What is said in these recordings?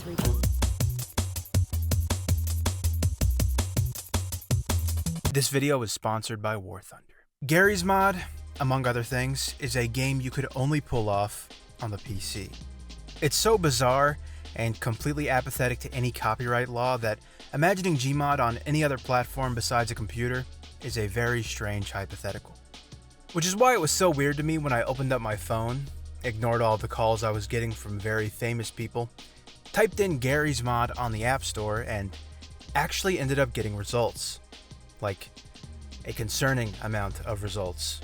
Ripoffs. This video is sponsored by War Thunder. Garry's Mod, among other things, is a game you could only pull off on the PC. It's so bizarre and completely apathetic to any copyright law that imagining Gmod on any other platform besides a computer is a very strange hypothetical. Which is why it was so weird to me when I opened up my phone, ignored all the calls I was getting from very famous people, typed in Garry's Mod on the App Store, and actually ended up getting results. Like, a concerning amount of results.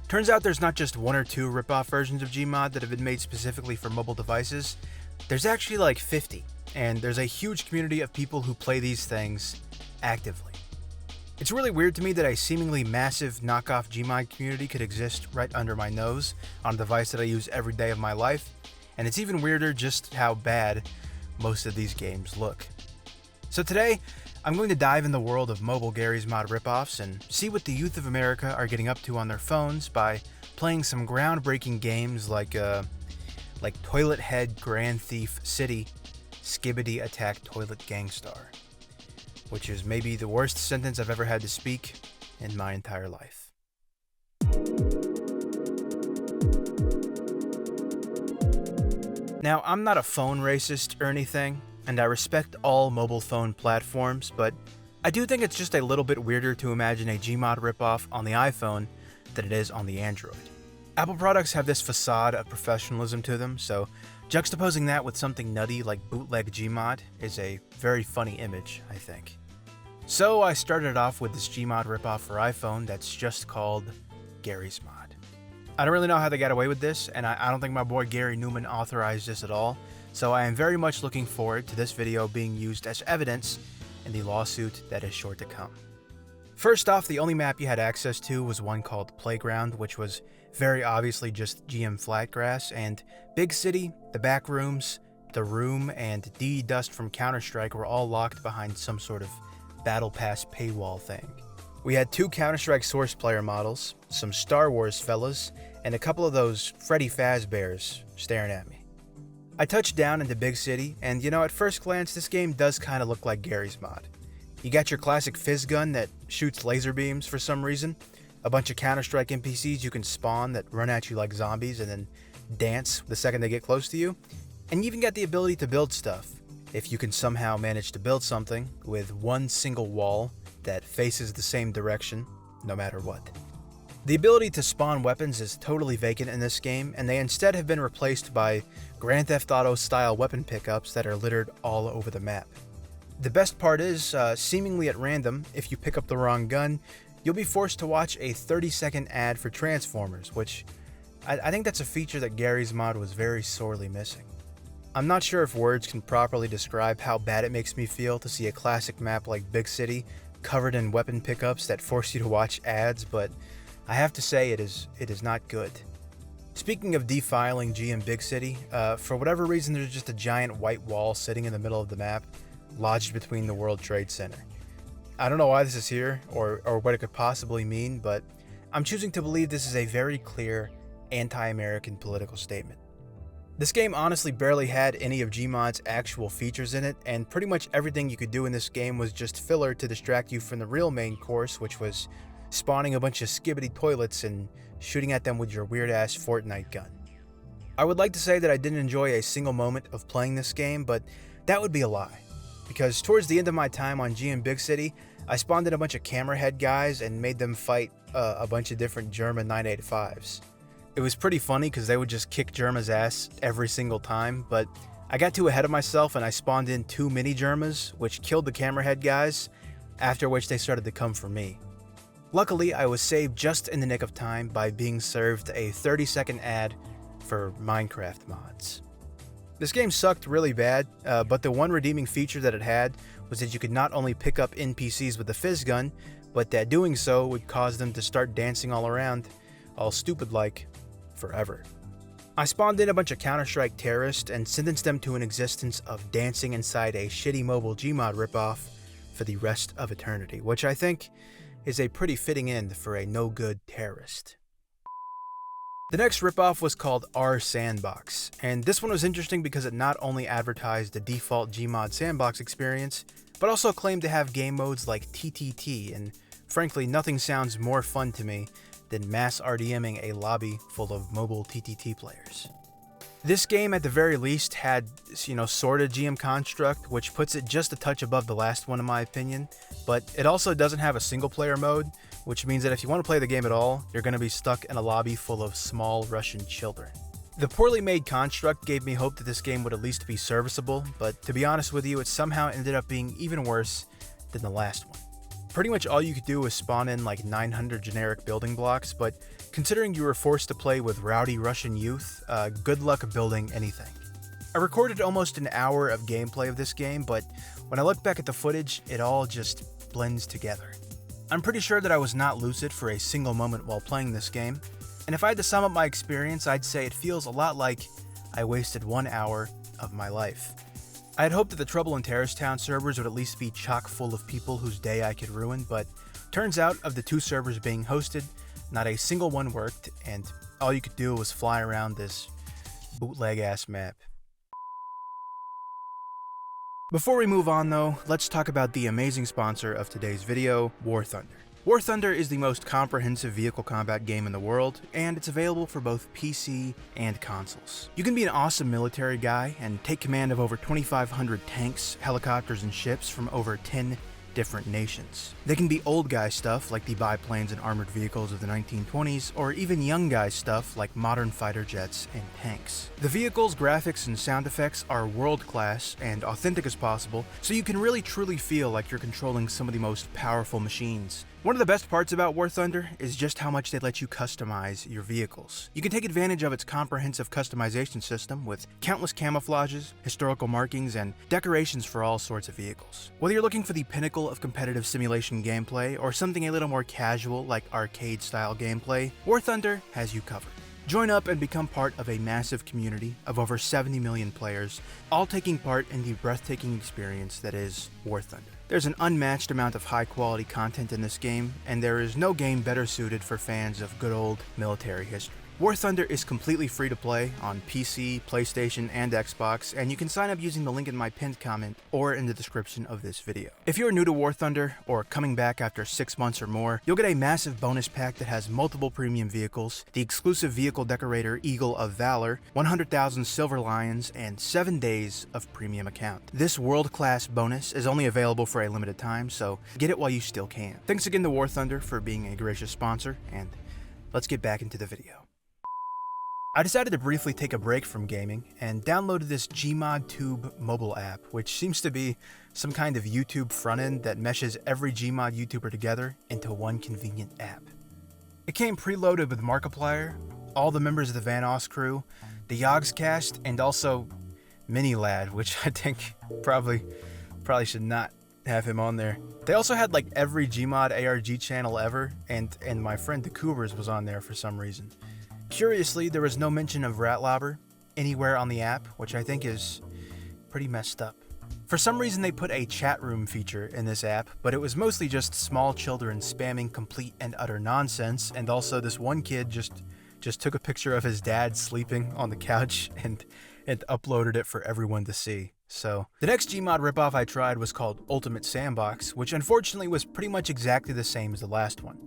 Turns out there's not just one or two ripoff versions of Gmod that have been made specifically for mobile devices. There's actually like 50, and there's a huge community of people who play these things actively. It's really weird to me that a seemingly massive knockoff Gmod community could exist right under my nose on a device that I use every day of my life, and it's even weirder just how bad most of these games look. So today, I'm going to dive in the world of mobile Garry's Mod ripoffs and see what the youth of America are getting up to on their phones by playing some groundbreaking games like Toilet Head Grand Thief City Skibbity Attack Toilet Gangstar, which is maybe the worst sentence I've ever had to speak in my entire life. Now, I'm not a phone racist or anything, and I respect all mobile phone platforms, but I do think it's just a little bit weirder to imagine a Gmod ripoff on the iPhone than it is on the Android. Apple products have this facade of professionalism to them, so juxtaposing that with something nutty like bootleg Gmod is a very funny image, I think. So I started off with this Gmod ripoff for iPhone that's just called Garry's Mod. I don't really know how they got away with this, and I don't think my boy Gary Newman authorized this at all, so I am very much looking forward to this video being used as evidence in the lawsuit that is sure to come. First off, the only map you had access to was one called Playground, which was very obviously just GM Flatgrass, and Big City, the back rooms, the room, and D Dust from Counter-Strike were all locked behind some sort of Battle Pass paywall thing. We had 2 Counter-Strike Source player models, some Star Wars fellas, and a couple of those Freddy Fazbears staring at me. I touched down into Big City, and at first glance this game does kinda look like Garry's Mod. You got your classic fizz gun that shoots laser beams for some reason, a bunch of Counter-Strike NPCs you can spawn that run at you like zombies and then dance the second they get close to you, and you even got the ability to build stuff, if you can somehow manage to build something with one single wall that faces the same direction, no matter what. The ability to spawn weapons is totally vacant in this game, and they instead have been replaced by Grand Theft Auto style weapon pickups that are littered all over the map. The best part is, seemingly at random, if you pick up the wrong gun, you'll be forced to watch a 30-second ad for Transformers, which I think that's a feature that Garry's Mod was very sorely missing. I'm not sure if words can properly describe how bad it makes me feel to see a classic map like Big City covered in weapon pickups that force you to watch ads, but I have to say it is not good. Speaking of defiling GM Big City, for whatever reason there's just a giant white wall sitting in the middle of the map, lodged between the World Trade Center. I don't know why this is here, or what it could possibly mean, but I'm choosing to believe this is a very clear anti-American political statement. This game honestly barely had any of Gmod's actual features in it, and pretty much everything you could do in this game was just filler to distract you from the real main course, which was spawning a bunch of skibbity toilets and shooting at them with your weird-ass Fortnite gun. I would like to say that I didn't enjoy a single moment of playing this game, but that would be a lie. Because towards the end of my time on GM Big City, I spawned in a bunch of camera head guys and made them fight a bunch of different German 985s. It was pretty funny because they would just kick Germa's ass every single time, but I got too ahead of myself and I spawned in 2 mini Germas, which killed the camera head guys, after which they started to come for me. Luckily, I was saved just in the nick of time by being served a 30-second ad for Minecraft mods. This game sucked really bad, but the one redeeming feature that it had was that you could not only pick up NPCs with the fizz gun, but that doing so would cause them to start dancing all around, all stupid-like, forever. I spawned in a bunch of Counter-Strike terrorists and sentenced them to an existence of dancing inside a shitty mobile Gmod ripoff for the rest of eternity, which I think is a pretty fitting end for a no-good terrorist. The next ripoff was called R Sandbox, and this one was interesting because it not only advertised the default GMOD sandbox experience, but also claimed to have game modes like TTT, and frankly, nothing sounds more fun to me than mass RDMing a lobby full of mobile TTT players. This game at the very least had, sort of GM construct, which puts it just a touch above the last one in my opinion, but it also doesn't have a single player mode, which means that if you want to play the game at all, you're going to be stuck in a lobby full of small Russian children. The poorly made construct gave me hope that this game would at least be serviceable, but to be honest with you, it somehow ended up being even worse than the last one. Pretty much all you could do was spawn in like 900 generic building blocks, but considering you were forced to play with rowdy Russian youth, good luck building anything. I recorded almost an hour of gameplay of this game, but when I look back at the footage, it all just blends together. I'm pretty sure that I was not lucid for a single moment while playing this game, and if I had to sum up my experience, I'd say it feels a lot like I wasted 1 hour of my life. I had hoped that the Trouble in Terrace Town servers would at least be chock full of people whose day I could ruin, but turns out of the 2 servers being hosted, not a single one worked, and all you could do was fly around this bootleg-ass map. Before we move on though, let's talk about the amazing sponsor of today's video, War Thunder. War Thunder is the most comprehensive vehicle combat game in the world, and it's available for both PC and consoles. You can be an awesome military guy and take command of over 2,500 tanks, helicopters, and ships from over 10 different nations. They can be old guy stuff like the biplanes and armored vehicles of the 1920s, or even young guy stuff like modern fighter jets and tanks. The vehicles, graphics, and sound effects are world class and authentic as possible, so you can really truly feel like you're controlling some of the most powerful machines. One of the best parts about War Thunder is just how much they let you customize your vehicles. You can take advantage of its comprehensive customization system with countless camouflages, historical markings, and decorations for all sorts of vehicles. Whether you're looking for the pinnacle of competitive simulation gameplay or something a little more casual like arcade-style gameplay, War Thunder has you covered. Join up and become part of a massive community of over 70 million players, all taking part in the breathtaking experience that is War Thunder. There's an unmatched amount of high-quality content in this game, and there is no game better suited for fans of good old military history. War Thunder is completely free to play on PC, PlayStation, and Xbox, and you can sign up using the link in my pinned comment or in the description of this video. If you're new to War Thunder, or coming back after 6 months or more, you'll get a massive bonus pack that has multiple premium vehicles, the exclusive vehicle decorator Eagle of Valor, 100,000 Silver Lions, and 7 days of premium account. This world-class bonus is only available for a limited time, so get it while you still can. Thanks again to War Thunder for being a gracious sponsor, and let's get back into the video. I decided to briefly take a break from gaming and downloaded this GMOD Tube mobile app, which seems to be some kind of YouTube front-end that meshes every GMOD YouTuber together into one convenient app. It came preloaded with Markiplier, all the members of the Van Oss crew, the Yogs cast, and also Mini Lad, which I think probably should not have him on there. They also had like every GMOD ARG channel ever, and my friend the Coobers was on there for some reason. Curiously, there was no mention of Ratlobber anywhere on the app, which I think is pretty messed up. For some reason they put a chat room feature in this app, but it was mostly just small children spamming complete and utter nonsense, and also this one kid just took a picture of his dad sleeping on the couch and uploaded it for everyone to see. So, the next GMOD ripoff I tried was called Ultimate Sandbox, which unfortunately was pretty much exactly the same as the last one.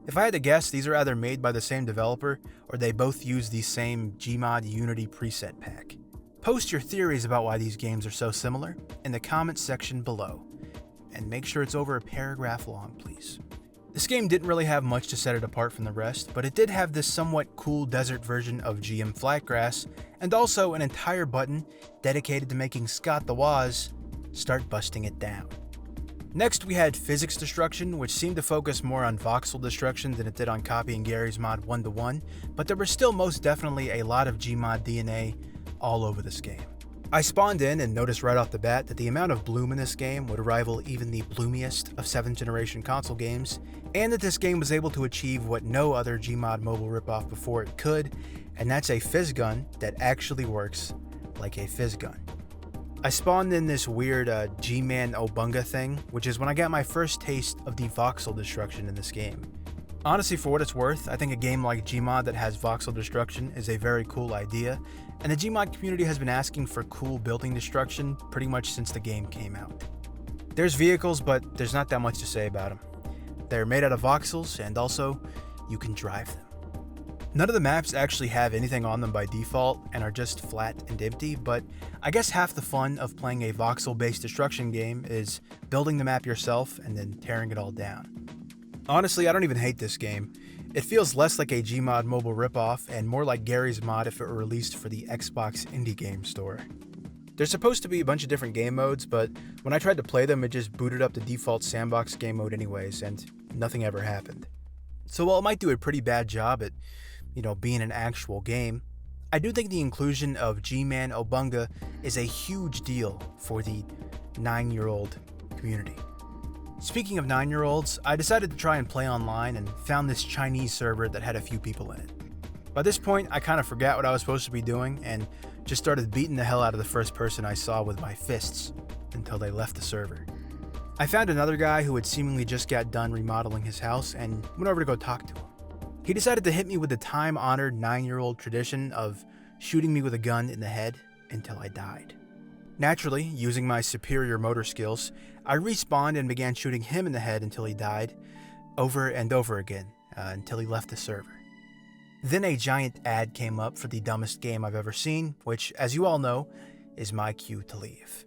If I had to guess, these are either made by the same developer, or they both use the same GMOD Unity preset pack. Post your theories about why these games are so similar in the comments section below, and make sure it's over a paragraph long, please. This game didn't really have much to set it apart from the rest, but it did have this somewhat cool desert version of GM Flatgrass, and also an entire button dedicated to making Scott the Woz start busting it down. Next, we had Physics Destruction, which seemed to focus more on voxel destruction than it did on copying Gary's mod 1-to-1, but there was still most definitely a lot of GMOD DNA all over this game. I spawned in and noticed right off the bat that the amount of bloom in this game would rival even the bloomiest of 7th generation console games, and that this game was able to achieve what no other GMOD mobile ripoff before it could, and that's a fizz gun that actually works like a fizz gun. I spawned in this weird G-Man Obunga thing, which is when I got my first taste of the voxel destruction in this game. Honestly, for what it's worth, I think a game like GMOD that has voxel destruction is a very cool idea, and the GMOD community has been asking for cool building destruction pretty much since the game came out. There's vehicles, but there's not that much to say about them. They're made out of voxels, and also, you can drive them. None of the maps actually have anything on them by default and are just flat and empty, but I guess half the fun of playing a voxel-based destruction game is building the map yourself and then tearing it all down. Honestly, I don't even hate this game. It feels less like a GMOD mobile ripoff and more like Garry's Mod if it were released for the Xbox Indie Game Store. There's supposed to be a bunch of different game modes, but when I tried to play them, it just booted up the default sandbox game mode anyways, and nothing ever happened. So while it might do a pretty bad job at, being an actual game, I do think the inclusion of G-Man Obunga is a huge deal for the 9-year-old community. Speaking of 9-year-olds, I decided to try and play online and found this Chinese server that had a few people in it. By this point, I kind of forgot what I was supposed to be doing and just started beating the hell out of the first person I saw with my fists until they left the server. I found another guy who had seemingly just got done remodeling his house and went over to go talk to him. He decided to hit me with the time-honored 9-year-old tradition of shooting me with a gun in the head until I died. Naturally, using my superior motor skills, I respawned and began shooting him in the head until he died, over and over again, until he left the server. Then a giant ad came up for the dumbest game I've ever seen, which, as you all know, is my cue to leave.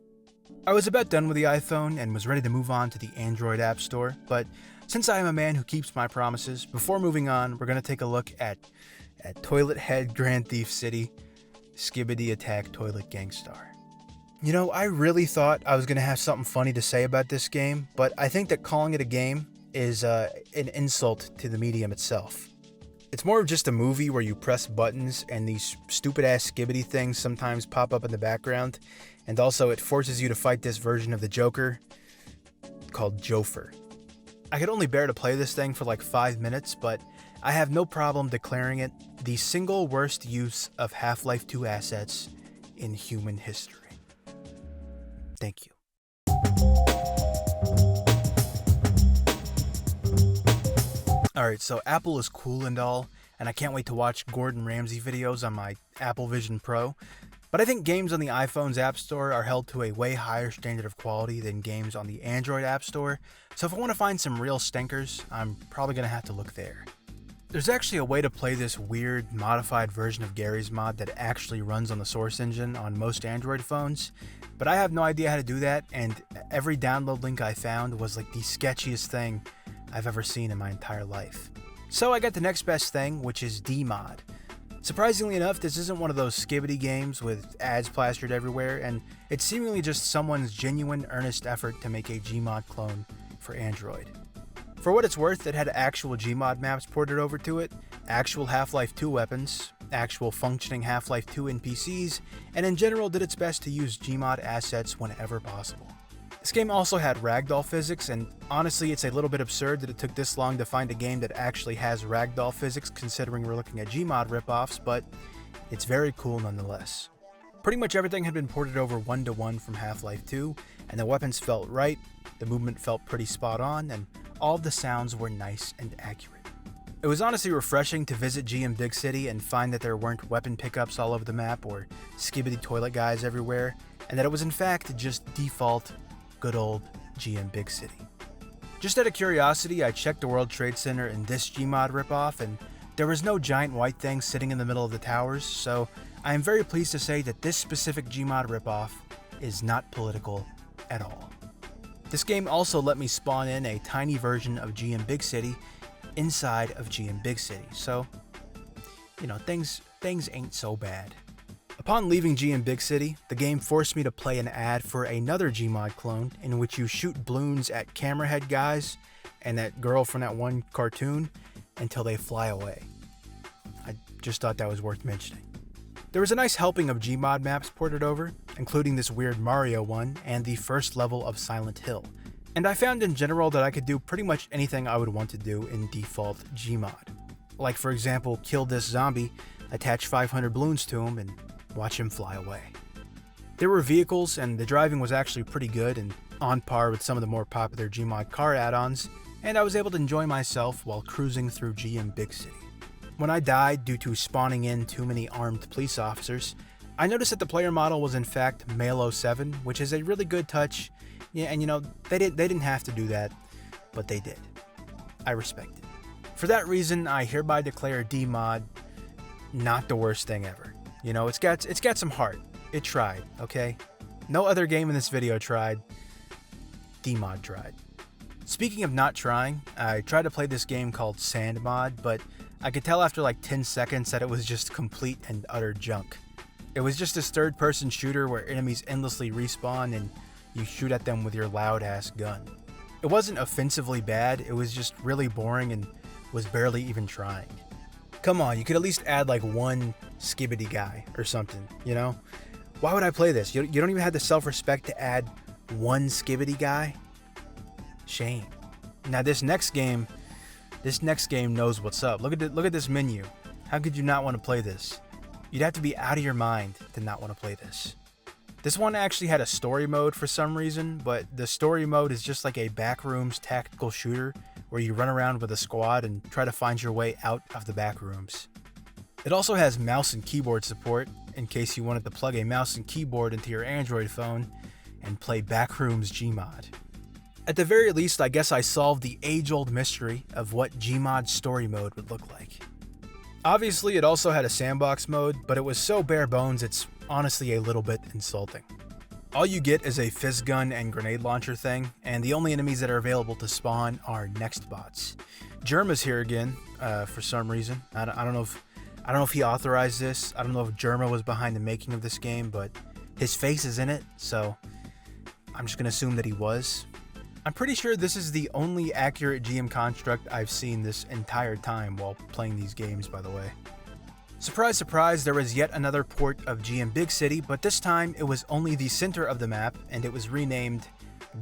I was about done with the iPhone and was ready to move on to the Android App Store, but since I am a man who keeps my promises, before moving on, we're going to take a look at Toilet Head Grand Thief City, Skibbity Attack Toilet Gangstar. I really thought I was going to have something funny to say about this game, but I think that calling it a game is an insult to the medium itself. It's more of just a movie where you press buttons and these stupid-ass skibbity things sometimes pop up in the background, and also it forces you to fight this version of the Joker called Jofer. I could only bear to play this thing for like 5 minutes, but I have no problem declaring it the single worst use of Half-Life 2 assets in human history. Thank you. Alright, so Apple is cool and all, and I can't wait to watch Gordon Ramsay videos on my Apple Vision Pro, but I think games on the iPhone's App Store are held to a way higher standard of quality than games on the Android App Store, so if I want to find some real stinkers, I'm probably going to have to look there. There's actually a way to play this weird, modified version of Garry's Mod that actually runs on the Source engine on most Android phones, but I have no idea how to do that, and every download link I found was like the sketchiest thing I've ever seen in my entire life. So I got the next best thing, which is DMod. Surprisingly enough, this isn't one of those skibbity games with ads plastered everywhere, and it's seemingly just someone's genuine, earnest effort to make a Gmod clone for Android. For what it's worth, it had actual Gmod maps ported over to it, actual Half-Life 2 weapons, actual functioning Half-Life 2 NPCs, and in general did its best to use Gmod assets whenever possible. This game also had ragdoll physics, and honestly it's a little bit absurd that it took this long to find a game that actually has ragdoll physics considering we're looking at Gmod ripoffs, but it's very cool nonetheless. Pretty much everything had been ported over 1-to-1 from Half-Life 2, and the weapons felt right, the movement felt pretty spot on, and all of the sounds were nice and accurate. It was honestly refreshing to visit GM Big City and find that there weren't weapon pickups all over the map or skibbity toilet guys everywhere, and that it was in fact just default good old GM Big City. Just out of curiosity, I checked the World Trade Center in this Gmod ripoff, and there was no giant white thing sitting in the middle of the towers, so I am very pleased to say that this specific Gmod ripoff is not political at all. This game also let me spawn in a tiny version of GM Big City inside of GM Big City, so, things ain't so bad. Upon leaving GM Big City, the game forced me to play an ad for another Gmod clone in which you shoot balloons at camera head guys and that girl from that one cartoon until they fly away. I just thought that was worth mentioning. There was a nice helping of Gmod maps ported over, including this weird Mario one and the first level of Silent Hill, and I found in general that I could do pretty much anything I would want to do in default Gmod. Like for example, kill this zombie, attach 500 balloons to him, and watch him fly away. There were vehicles, and the driving was actually pretty good and on par with some of the more popular Gmod car add-ons, and I was able to enjoy myself while cruising through GM Big City. When I died due to spawning in too many armed police officers, I noticed that the player model was in fact Male 07, which is a really good touch. Yeah, and they didn't have to do that, but they did. I respect it. For that reason, I hereby declare GMOD not the worst thing ever. It's got some heart. It tried, okay? No other game in this video tried. GMOD tried. Speaking of not trying, I tried to play this game called Sand Mod, but I could tell after like 10 seconds that it was just complete and utter junk. It was just this third-person shooter where enemies endlessly respawn and you shoot at them with your loud-ass gun. It wasn't offensively bad, it was just really boring and was barely even trying. Come on, you could at least add like one skibbity guy or something, Why would I play this? You don't even have the self-respect to add one skibbity guy? Shame. Now this next game knows what's up. Look at this menu. How could you not want to play this? You'd have to be out of your mind to not want to play this. This one actually had a story mode for some reason, but the story mode is just like a backrooms tactical shooter where you run around with a squad and try to find your way out of the backrooms. It also has mouse and keyboard support in case you wanted to plug a mouse and keyboard into your Android phone and play Backrooms GMOD. At the very least, I guess I solved the age-old mystery of what GMOD story mode would look like. Obviously, it also had a sandbox mode, but it was so bare bones it's honestly a little bit insulting. All you get is a fizz gun and grenade launcher thing, and the only enemies that are available to spawn are next bots. Germa's here again, for some reason. I don't know if he authorized this. I don't know if Germa was behind the making of this game, but his face is in it, so I'm just gonna assume that he was. I'm pretty sure this is the only accurate GM construct I've seen this entire time while playing these games, by the way. Surprise, surprise, there was yet another port of GM Big City, but this time it was only the center of the map, and it was renamed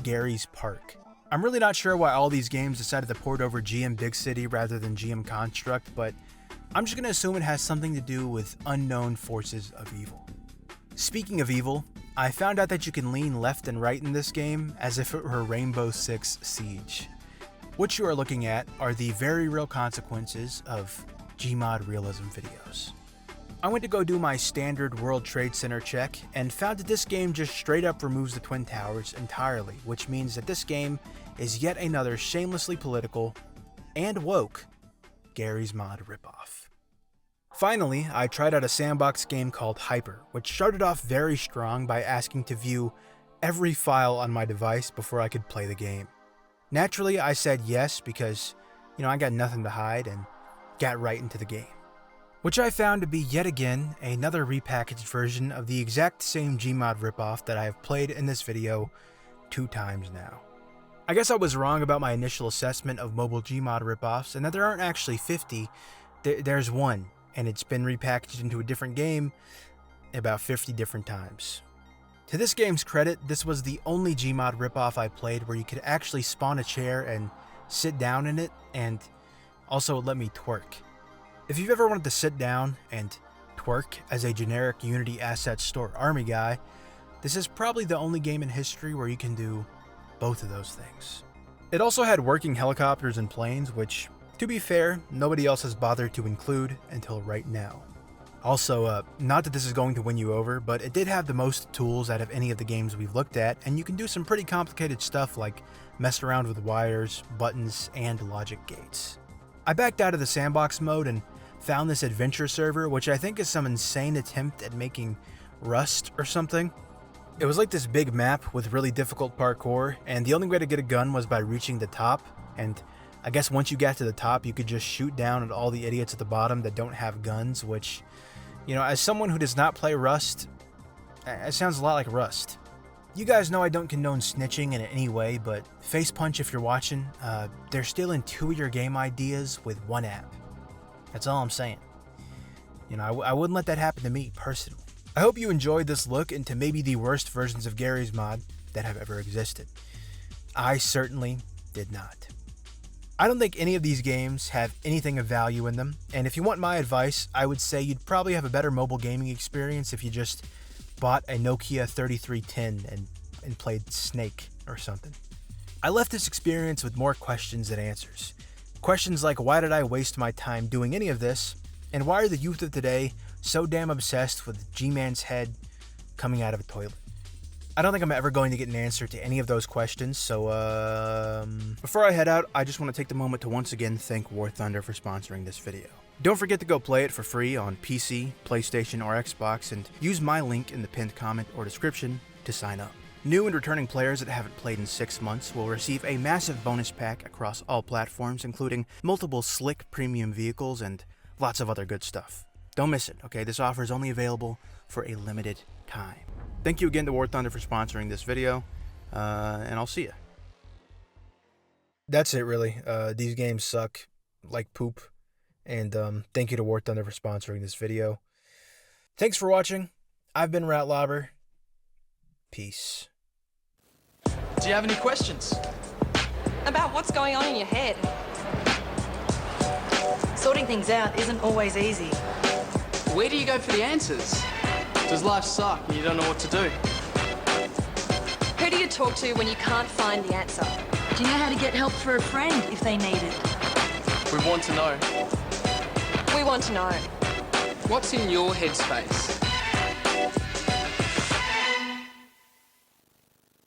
Gary's Park. I'm really not sure why all these games decided to port over GM Big City rather than GM Construct, but I'm just gonna assume it has something to do with unknown forces of evil. Speaking of evil, I found out that you can lean left and right in this game as if it were Rainbow Six Siege. What you are looking at are the very real consequences of GMOD realism videos. I went to go do my standard World Trade Center check and found that this game just straight up removes the Twin Towers entirely, which means that this game is yet another shamelessly political and woke Gary's Mod ripoff. Finally, I tried out a sandbox game called Hyper, which started off very strong by asking to view every file on my device before I could play the game. Naturally, I said yes because, I got nothing to hide and got right into the game. Which I found to be yet again another repackaged version of the exact same GMOD ripoff that I have played in this video 2 times now. I guess I was wrong about my initial assessment of mobile GMOD ripoffs and that there aren't actually 50, there's one. And it's been repackaged into a different game about 50 different times. To this game's credit, this was the only GMOD ripoff I played where you could actually spawn a chair and sit down in it, and also let me twerk. If you've ever wanted to sit down and twerk as a generic Unity Asset Store army guy, this is probably the only game in history where you can do both of those things. It also had working helicopters and planes, which, to be fair, nobody else has bothered to include until right now. Also, not that this is going to win you over, but it did have the most tools out of any of the games we've looked at, and you can do some pretty complicated stuff like mess around with wires, buttons, and logic gates. I backed out of the sandbox mode and found this adventure server, which I think is some insane attempt at making Rust or something. It was like this big map with really difficult parkour, and the only way to get a gun was by reaching the top, and I guess once you got to the top, you could just shoot down at all the idiots at the bottom that don't have guns, which, as someone who does not play Rust, it sounds a lot like Rust. You guys know I don't condone snitching in any way, but Facepunch, if you're watching, they're stealing 2 of your game ideas with 1 app. That's all I'm saying. I wouldn't let that happen to me, personally. I hope you enjoyed this look into maybe the worst versions of Gary's Mod that have ever existed. I certainly did not. I don't think any of these games have anything of value in them, and if you want my advice, I would say you'd probably have a better mobile gaming experience if you just bought a Nokia 3310 and played Snake or something. I left this experience with more questions than answers. Questions like, why did I waste my time doing any of this? And why are the youth of today so damn obsessed with G-Man's head coming out of a toilet? I don't think I'm ever going to get an answer to any of those questions, so before I head out, I just want to take the moment to once again thank War Thunder for sponsoring this video. Don't forget to go play it for free on PC, PlayStation, or Xbox, and use my link in the pinned comment or description to sign up. New and returning players that haven't played in 6 months will receive a massive bonus pack across all platforms, including multiple slick premium vehicles and lots of other good stuff. Don't miss it, okay? This offer is only available for a limited time. Thank you again to War Thunder for sponsoring this video, and I'll see ya. That's it, really. These games suck like poop, and thank you to War Thunder for sponsoring this video. Thanks for watching. I've been Ratlobber. Peace. Do you have any questions? About what's going on in your head. Sorting things out isn't always easy. Where do you go for the answers? Does life suck and you don't know what to do? Who do you talk to when you can't find the answer? Do you know how to get help for a friend if they need it? We want to know. We want to know. What's in your headspace?